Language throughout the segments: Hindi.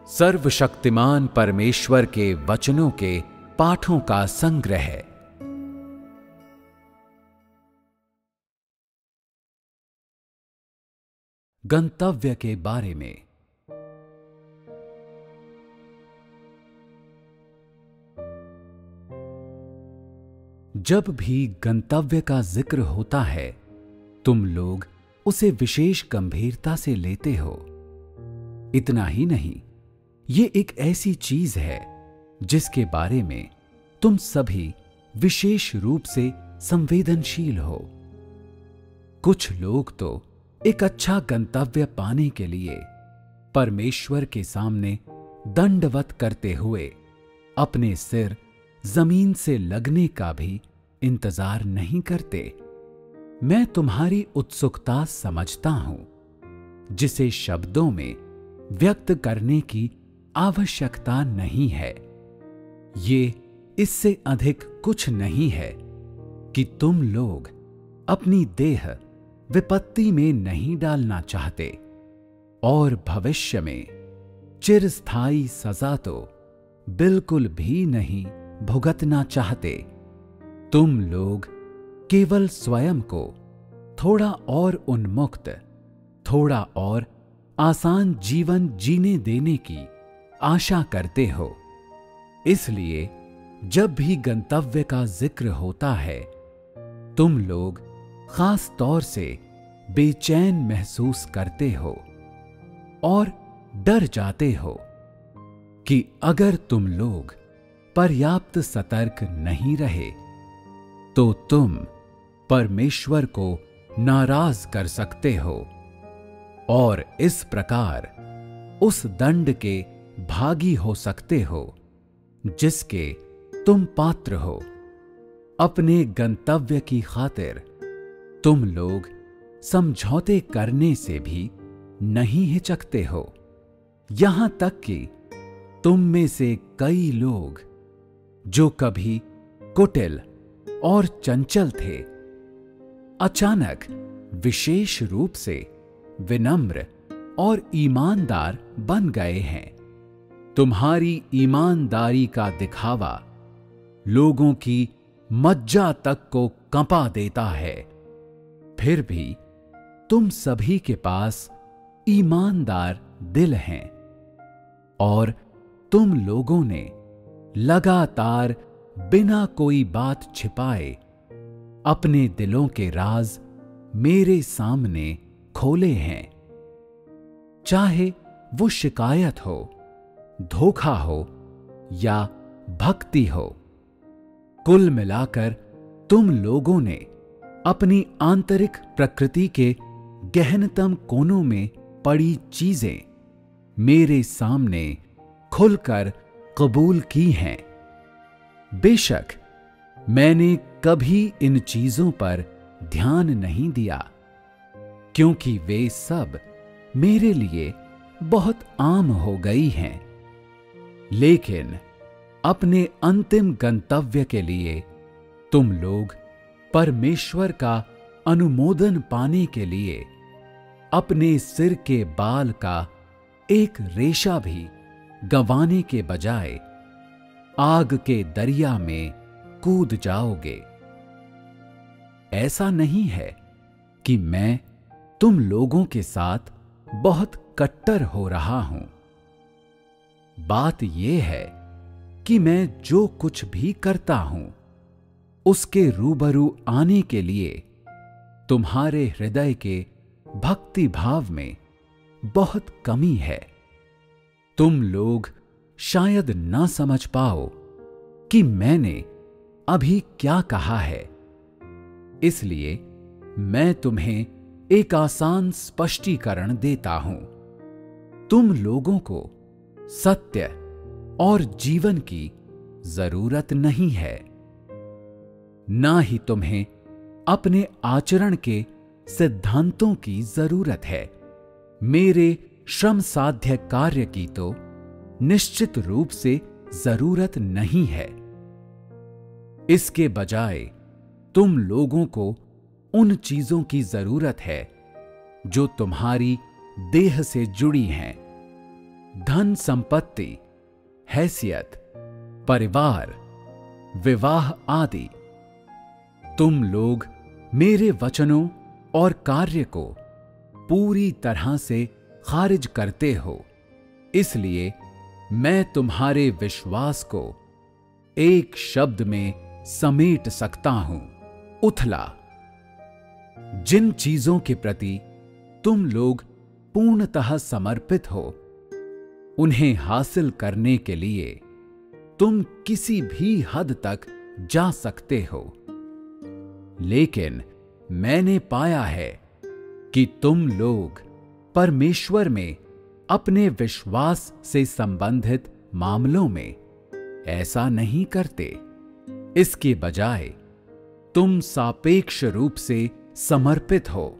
सर्वशक्तिमान परमेश्वर के वचनों के पाठों का संग्रह है। गंतव्य के बारे में। जब भी गंतव्य का जिक्र होता है, तुम लोग उसे विशेष गंभीरता से लेते हो। इतना ही नहीं, ये एक ऐसी चीज है जिसके बारे में तुम सभी विशेष रूप से संवेदनशील हो। कुछ लोग तो एक अच्छा गंतव्य पाने के लिए परमेश्वर के सामने दंडवत करते हुए अपने सिर जमीन से लगने का भी इंतजार नहीं करते। मैं तुम्हारी उत्सुकता समझता हूं, जिसे शब्दों में व्यक्त करने की आवश्यकता नहीं है। ये इससे अधिक कुछ नहीं है कि तुम लोग अपनी देह विपत्ति में नहीं डालना चाहते और भविष्य में चिरस्थायी सजा तो बिल्कुल भी नहीं भुगतना चाहते। तुम लोग केवल स्वयं को थोड़ा और उन्मुक्त, थोड़ा और आसान जीवन जीने देने की आशा करते हो। इसलिए जब भी गंतव्य का जिक्र होता है, तुम लोग खास तौर से बेचैन महसूस करते हो और डर जाते हो कि अगर तुम लोग पर्याप्त सतर्क नहीं रहे तो तुम परमेश्वर को नाराज कर सकते हो और इस प्रकार उस दंड के भागी हो सकते हो जिसके तुम पात्र हो। अपने गंतव्य की खातिर तुम लोग समझौते करने से भी नहीं हिचकते हो। यहां तक कि तुम में से कई लोग जो कभी कुटिल और चंचल थे, अचानक विशेष रूप से विनम्र और ईमानदार बन गए हैं। तुम्हारी ईमानदारी का दिखावा लोगों की मज्जा तक को कंपा देता है। फिर भी तुम सभी के पास ईमानदार दिल हैं और तुम लोगों ने लगातार बिना कोई बात छिपाए अपने दिलों के राज मेरे सामने खोले हैं। चाहे वो शिकायत हो, धोखा हो या भक्ति हो, कुल मिलाकर तुम लोगों ने अपनी आंतरिक प्रकृति के गहनतम कोनों में पड़ी चीजें मेरे सामने खुलकर कबूल की हैं। बेशक मैंने कभी इन चीजों पर ध्यान नहीं दिया, क्योंकि वे सब मेरे लिए बहुत आम हो गई हैं। लेकिन अपने अंतिम गंतव्य के लिए तुम लोग परमेश्वर का अनुमोदन पाने के लिए अपने सिर के बाल का एक रेशा भी गंवाने के बजाय आग के दरिया में कूद जाओगे। ऐसा नहीं है कि मैं तुम लोगों के साथ बहुत कट्टर हो रहा हूं। बात यह है कि मैं जो कुछ भी करता हूं, उसके रूबरू आने के लिए तुम्हारे हृदय के भक्ति भाव में बहुत कमी है। तुम लोग शायद ना समझ पाओ कि मैंने अभी क्या कहा है। इसलिए मैं तुम्हें एक आसान स्पष्टीकरण देता हूं। तुम लोगों को सत्य और जीवन की जरूरत नहीं है, ना ही तुम्हें अपने आचरण के सिद्धांतों की जरूरत है। मेरे श्रम साध्य कार्य की तो निश्चित रूप से जरूरत नहीं है। इसके बजाय तुम लोगों को उन चीजों की जरूरत है जो तुम्हारी देह से जुड़ी हैं। धन संपत्ति, हैसियत, परिवार, विवाह आदि। तुम लोग मेरे वचनों और कार्य को पूरी तरह से खारिज करते हो, इसलिए मैं तुम्हारे विश्वास को एक शब्द में समेट सकता हूं, उथला। जिन चीजों के प्रति तुम लोग पूर्णतः समर्पित हो, उन्हें हासिल करने के लिए तुम किसी भी हद तक जा सकते हो। लेकिन मैंने पाया है कि तुम लोग परमेश्वर में अपने विश्वास से संबंधित मामलों में ऐसा नहीं करते। इसके बजाय तुम सापेक्ष रूप से समर्पित हो,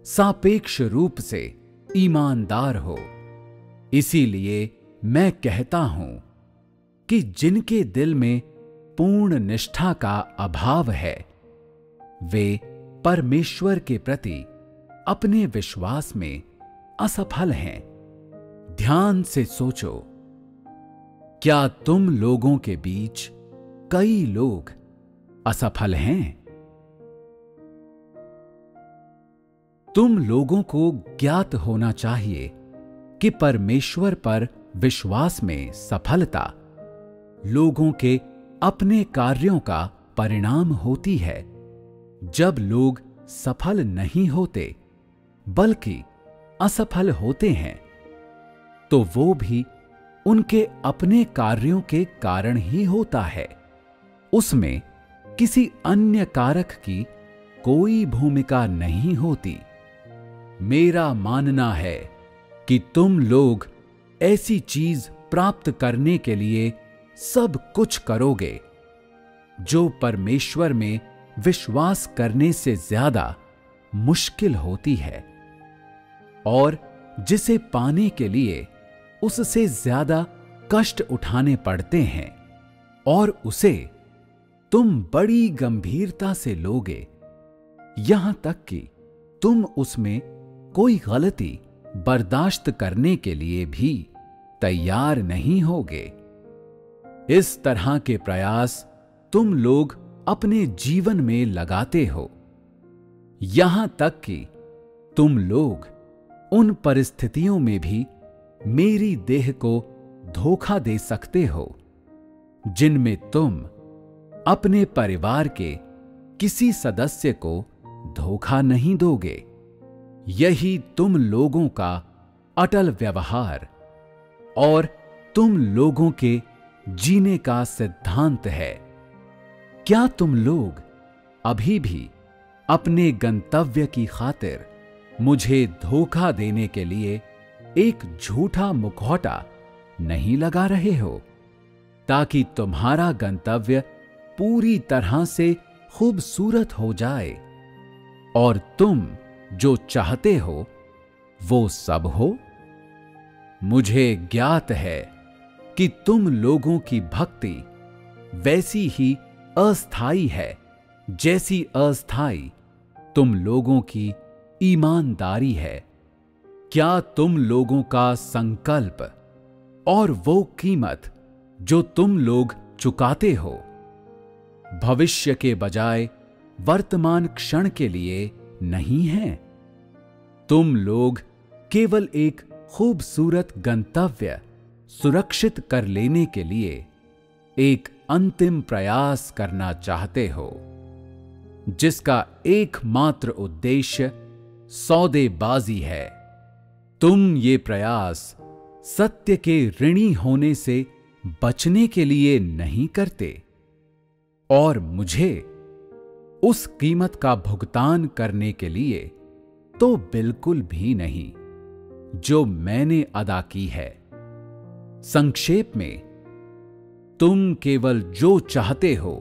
सापेक्ष रूप से ईमानदार हो। इसीलिए मैं कहता हूं कि जिनके दिल में पूर्ण निष्ठा का अभाव है, वे परमेश्वर के प्रति अपने विश्वास में असफल हैं। ध्यान से सोचो, क्या तुम लोगों के बीच कई लोग असफल हैं? तुम लोगों को ज्ञात होना चाहिए कि परमेश्वर पर विश्वास में सफलता लोगों के अपने कार्यों का परिणाम होती है। जब लोग सफल नहीं होते बल्कि असफल होते हैं, तो वो भी उनके अपने कार्यों के कारण ही होता है। उसमें किसी अन्य कारक की कोई भूमिका नहीं होती। मेरा मानना है कि तुम लोग ऐसी चीज प्राप्त करने के लिए सब कुछ करोगे जो परमेश्वर में विश्वास करने से ज्यादा मुश्किल होती है, और जिसे पाने के लिए उससे ज्यादा कष्ट उठाने पड़ते हैं, और उसे तुम बड़ी गंभीरता से लोगे, यहां तक कि तुम उसमें कोई गलती बर्दाश्त करने के लिए भी तैयार नहीं होगे। इस तरह के प्रयास तुम लोग अपने जीवन में लगाते हो, यहां तक कि तुम लोग उन परिस्थितियों में भी मेरी देह को धोखा दे सकते हो जिनमें तुम अपने परिवार के किसी सदस्य को धोखा नहीं दोगे। यही तुम लोगों का अटल व्यवहार और तुम लोगों के जीने का सिद्धांत है। क्या तुम लोग अभी भी अपने गंतव्य की खातिर मुझे धोखा देने के लिए एक झूठा मुखौटा नहीं लगा रहे हो, ताकि तुम्हारा गंतव्य पूरी तरह से खूबसूरत हो जाए और तुम जो चाहते हो वो सब हो? मुझे ज्ञात है कि तुम लोगों की भक्ति वैसी ही अस्थायी है जैसी अस्थायी तुम लोगों की ईमानदारी है। क्या तुम लोगों का संकल्प और वो कीमत जो तुम लोग चुकाते हो, भविष्य के बजाय वर्तमान क्षण के लिए नहीं है? तुम लोग केवल एक खूबसूरत गंतव्य सुरक्षित कर लेने के लिए एक अंतिम प्रयास करना चाहते हो, जिसका एकमात्र उद्देश्य सौदेबाजी है। तुम ये प्रयास सत्य के ऋणी होने से बचने के लिए नहीं करते, और मुझे उस कीमत का भुगतान करने के लिए तो बिल्कुल भी नहीं जो मैंने अदा की है। संक्षेप में, तुम केवल जो चाहते हो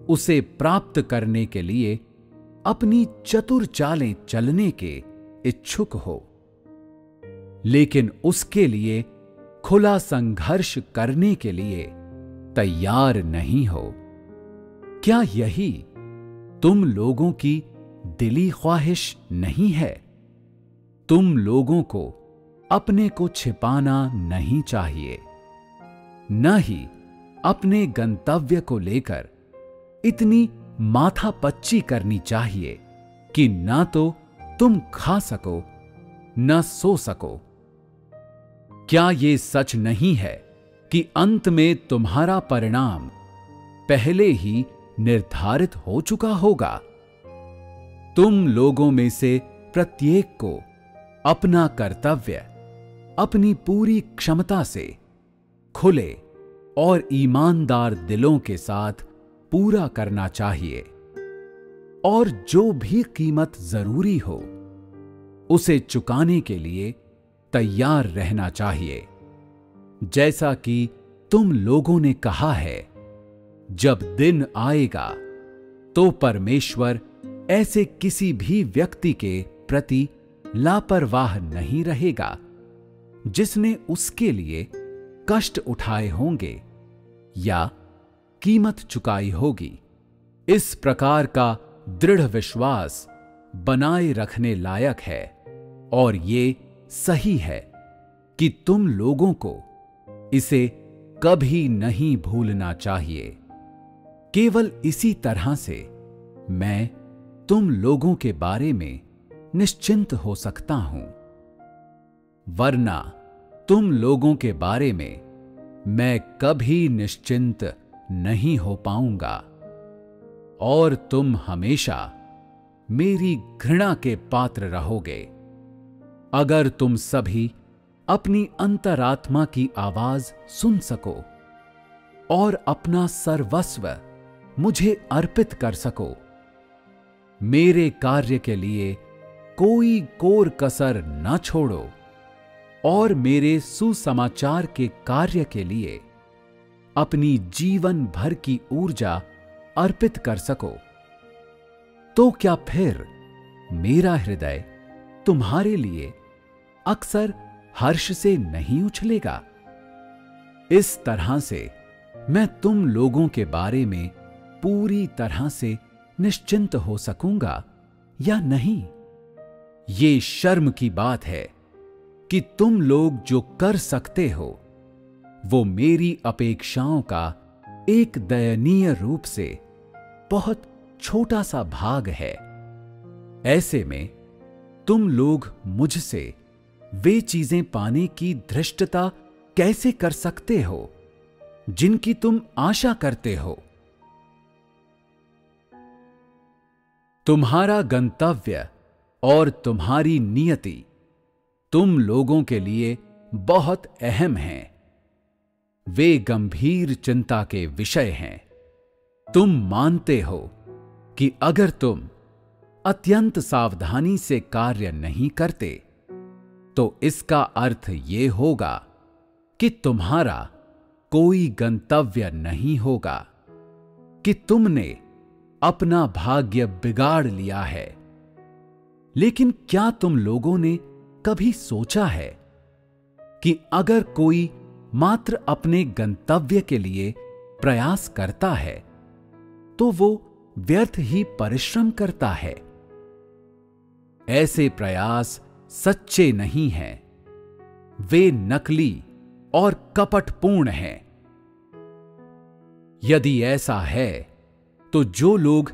उसे प्राप्त करने के लिए अपनी चतुर चालें चलने के इच्छुक हो, लेकिन उसके लिए खुला संघर्ष करने के लिए तैयार नहीं हो। क्या यही तुम लोगों की दिली ख्वाहिश नहीं है? तुम लोगों को अपने को छिपाना नहीं चाहिए, न ही अपने गंतव्य को लेकर इतनी माथापच्ची करनी चाहिए कि ना तो तुम खा सको न सो सको। क्या ये सच नहीं है कि अंत में तुम्हारा परिणाम पहले ही निर्धारित हो चुका होगा? तुम लोगों में से प्रत्येक को अपना कर्तव्य अपनी पूरी क्षमता से खुले और ईमानदार दिलों के साथ पूरा करना चाहिए, और जो भी कीमत जरूरी हो उसे चुकाने के लिए तैयार रहना चाहिए। जैसा कि तुम लोगों ने कहा है, जब दिन आएगा तो परमेश्वर ऐसे किसी भी व्यक्ति के प्रति लापरवाह नहीं रहेगा जिसने उसके लिए कष्ट उठाए होंगे या कीमत चुकाई होगी। इस प्रकार का दृढ़ विश्वास बनाए रखने लायक है, और ये सही है कि तुम लोगों को इसे कभी नहीं भूलना चाहिए। केवल इसी तरह से मैं तुम लोगों के बारे में निश्चिंत हो सकता हूं, वरना तुम लोगों के बारे में मैं कभी निश्चिंत नहीं हो पाऊंगा, और तुम हमेशा मेरी घृणा के पात्र रहोगे। अगर तुम सभी अपनी अंतरात्मा की आवाज सुन सको और अपना सर्वस्व मुझे अर्पित कर सको, मेरे कार्य के लिए कोई कोर कसर न छोड़ो, और मेरे सुसमाचार के कार्य के लिए अपनी जीवन भर की ऊर्जा अर्पित कर सको, तो क्या फिर मेरा हृदय तुम्हारे लिए अक्सर हर्ष से नहीं उछलेगा? इस तरह से मैं तुम लोगों के बारे में पूरी तरह से निश्चिंत हो सकूंगा या नहीं? ये शर्म की बात है कि तुम लोग जो कर सकते हो वो मेरी अपेक्षाओं का एक दयनीय रूप से बहुत छोटा सा भाग है। ऐसे में तुम लोग मुझसे वे चीजें पाने की धृष्टता कैसे कर सकते हो जिनकी तुम आशा करते हो? तुम्हारा गंतव्य और तुम्हारी नियति तुम लोगों के लिए बहुत अहम हैं। वे गंभीर चिंता के विषय हैं। तुम मानते हो कि अगर तुम अत्यंत सावधानी से कार्य नहीं करते तो इसका अर्थ ये होगा कि तुम्हारा कोई गंतव्य नहीं होगा, कि तुमने अपना भाग्य बिगाड़ लिया है। लेकिन क्या तुम लोगों ने कभी सोचा है कि अगर कोई मात्र अपने गंतव्य के लिए प्रयास करता है तो वो व्यर्थ ही परिश्रम करता है? ऐसे प्रयास सच्चे नहीं हैं, वे नकली और कपटपूर्ण हैं। यदि ऐसा है तो जो लोग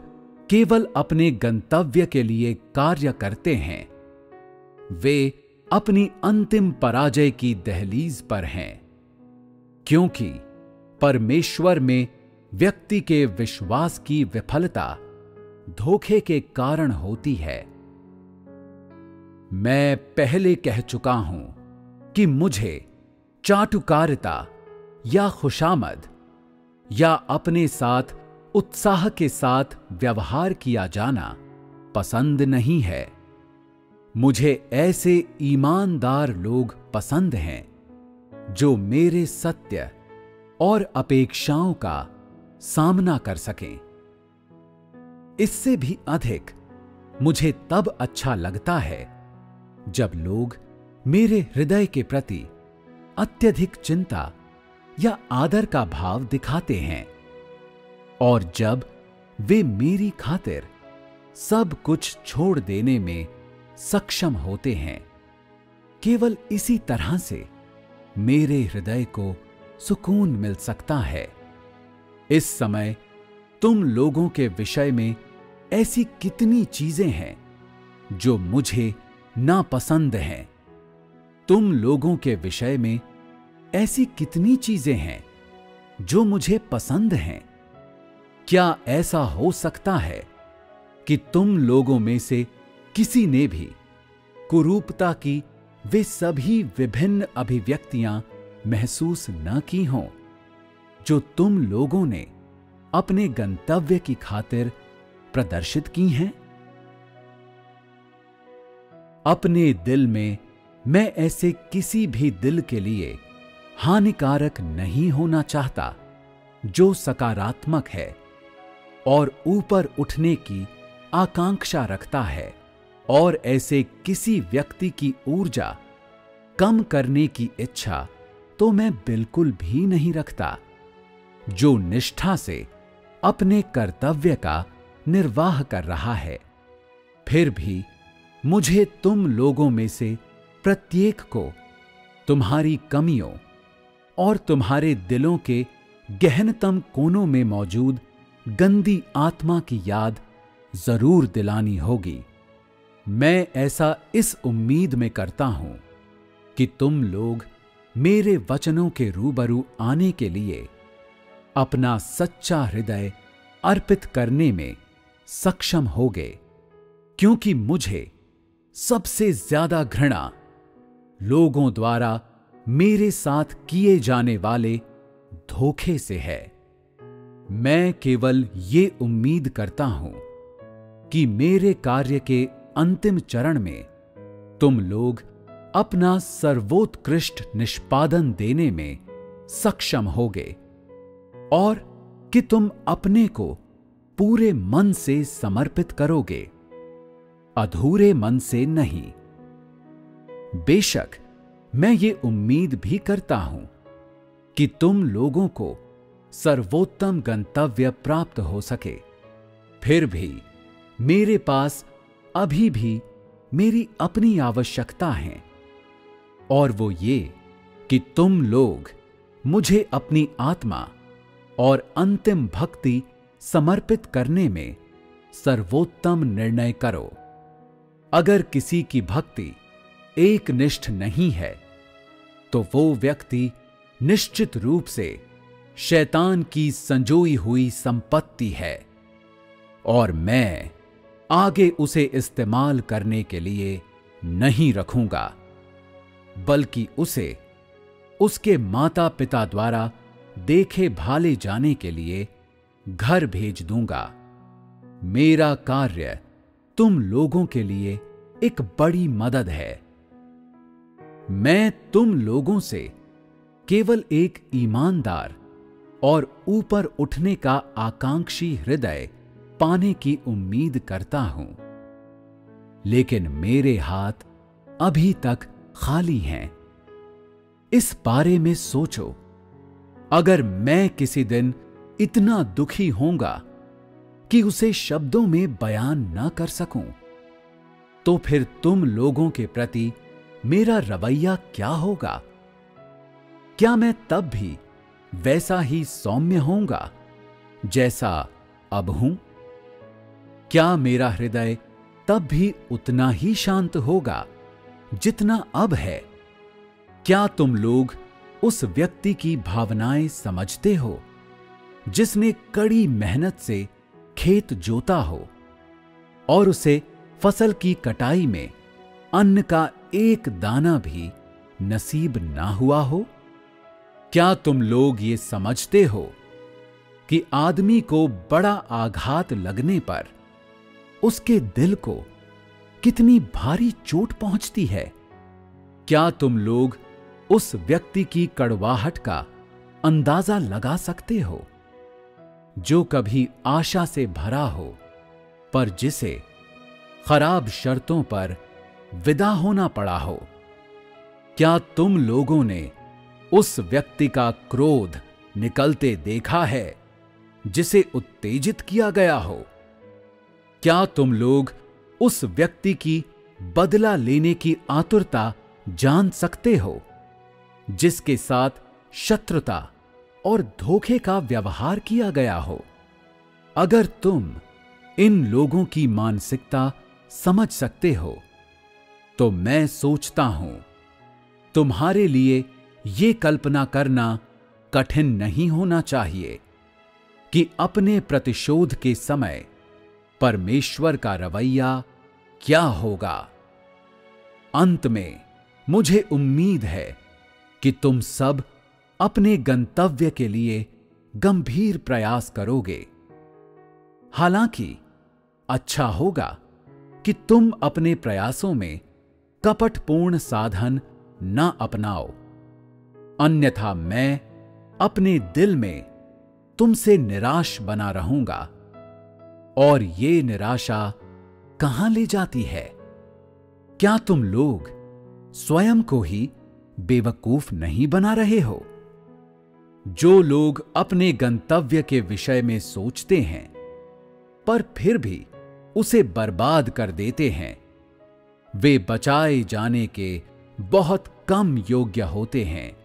केवल अपने गंतव्य के लिए कार्य करते हैं वे अपनी अंतिम पराजय की दहलीज पर हैं, क्योंकि परमेश्वर में व्यक्ति के विश्वास की विफलता धोखे के कारण होती है। मैं पहले कह चुका हूं कि मुझे चाटुकारिता या खुशामद या अपने साथ उत्साह के साथ व्यवहार किया जाना पसंद नहीं है। मुझे ऐसे ईमानदार लोग पसंद हैं जो मेरे सत्य और अपेक्षाओं का सामना कर सकें। इससे भी अधिक मुझे तब अच्छा लगता है जब लोग मेरे हृदय के प्रति अत्यधिक चिंता या आदर का भाव दिखाते हैं, और जब वे मेरी खातिर सब कुछ छोड़ देने में सक्षम होते हैं। केवल इसी तरह से मेरे हृदय को सुकून मिल सकता है। इस समय तुम लोगों के विषय में ऐसी कितनी चीजें हैं जो मुझे नापसंद हैं। तुम लोगों के विषय में ऐसी कितनी चीजें हैं जो मुझे पसंद हैं। क्या ऐसा हो सकता है कि तुम लोगों में से किसी ने भी कुरूपता की वे सभी विभिन्न अभिव्यक्तियां महसूस न की हों जो तुम लोगों ने अपने गंतव्य की खातिर प्रदर्शित की हैं? अपने दिल में मैं ऐसे किसी भी दिल के लिए हानिकारक नहीं होना चाहता जो सकारात्मक है और ऊपर उठने की आकांक्षा रखता है, और ऐसे किसी व्यक्ति की ऊर्जा कम करने की इच्छा तो मैं बिल्कुल भी नहीं रखता, जो निष्ठा से अपने कर्तव्य का निर्वाह कर रहा है। फिर भी मुझे तुम लोगों में से प्रत्येक को तुम्हारी कमियों और तुम्हारे दिलों के गहनतम कोनों में मौजूद गंदी आत्मा की याद जरूर दिलानी होगी। मैं ऐसा इस उम्मीद में करता हूं कि तुम लोग मेरे वचनों के रूबरू आने के लिए अपना सच्चा हृदय अर्पित करने में सक्षम होगे, क्योंकि मुझे सबसे ज्यादा घृणा लोगों द्वारा मेरे साथ किए जाने वाले धोखे से है। मैं केवल ये उम्मीद करता हूं कि मेरे कार्य के अंतिम चरण में तुम लोग अपना सर्वोत्कृष्ट निष्पादन देने में सक्षम होगे और कि तुम अपने को पूरे मन से समर्पित करोगे, अधूरे मन से नहीं। बेशक मैं ये उम्मीद भी करता हूं कि तुम लोगों को सर्वोत्तम गंतव्य प्राप्त हो सके। फिर भी मेरे पास अभी भी मेरी अपनी आवश्यकता है, और वो ये कि तुम लोग मुझे अपनी आत्मा और अंतिम भक्ति समर्पित करने में सर्वोत्तम निर्णय करो। अगर किसी की भक्ति एकनिष्ठ नहीं है तो वो व्यक्ति निश्चित रूप से शैतान की संजोई हुई संपत्ति है, और मैं आगे उसे इस्तेमाल करने के लिए नहीं रखूंगा, बल्कि उसे उसके माता पिता द्वारा देखे भाले जाने के लिए घर भेज दूंगा। मेरा कार्य तुम लोगों के लिए एक बड़ी मदद है। मैं तुम लोगों से केवल एक ईमानदार और ऊपर उठने का आकांक्षी हृदय पाने की उम्मीद करता हूं, लेकिन मेरे हाथ अभी तक खाली हैं। इस बारे में सोचो, अगर मैं किसी दिन इतना दुखी होऊंगा कि उसे शब्दों में बयान न कर सकूं, तो फिर तुम लोगों के प्रति मेरा रवैया क्या होगा? क्या मैं तब भी वैसा ही सौम्य होऊंगा जैसा अब हूं? क्या मेरा हृदय तब भी उतना ही शांत होगा जितना अब है? क्या तुम लोग उस व्यक्ति की भावनाएं समझते हो जिसने कड़ी मेहनत से खेत जोता हो और उसे फसल की कटाई में अन्न का एक दाना भी नसीब ना हुआ हो? क्या तुम लोग ये समझते हो कि आदमी को बड़ा आघात लगने पर उसके दिल को कितनी भारी चोट पहुंचती है? क्या तुम लोग उस व्यक्ति की कड़वाहट का अंदाजा लगा सकते हो जो कभी आशा से भरा हो, पर जिसे खराब शर्तों पर विदा होना पड़ा हो? क्या तुम लोगों ने उस व्यक्ति का क्रोध निकलते देखा है जिसे उत्तेजित किया गया हो? क्या तुम लोग उस व्यक्ति की बदला लेने की आतुरता जान सकते हो, जिसके साथ शत्रुता और धोखे का व्यवहार किया गया हो। अगर तुम इन लोगों की मानसिकता समझ सकते हो, तो मैं सोचता हूं तुम्हारे लिए यह कल्पना करना कठिन नहीं होना चाहिए कि अपने प्रतिशोध के समय परमेश्वर का रवैया क्या होगा। अंत में मुझे उम्मीद है कि तुम सब अपने गंतव्य के लिए गंभीर प्रयास करोगे। हालांकि अच्छा होगा कि तुम अपने प्रयासों में कपटपूर्ण साधन न अपनाओ, अन्यथा मैं अपने दिल में तुमसे निराश बना रहूंगा। और ये निराशा कहां ले जाती है? क्या तुम लोग स्वयं को ही बेवकूफ नहीं बना रहे हो? जो लोग अपने गंतव्य के विषय में सोचते हैं पर फिर भी उसे बर्बाद कर देते हैं, वे बचाए जाने के बहुत कम योग्य होते हैं।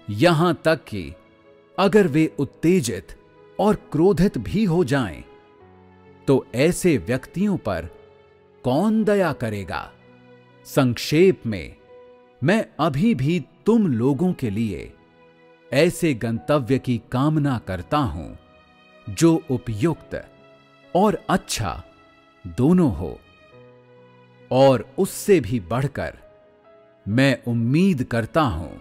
यहां तक कि अगर वे उत्तेजित और क्रोधित भी हो जाएं, तो ऐसे व्यक्तियों पर कौन दया करेगा? संक्षेप में, मैं अभी भी तुम लोगों के लिए ऐसे गंतव्य की कामना करता हूं जो उपयुक्त और अच्छा दोनों हो। और उससे भी बढ़कर मैं उम्मीद करता हूं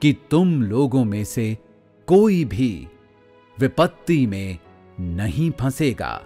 कि तुम लोगों में से कोई भी विपत्ति में नहीं फंसेगा।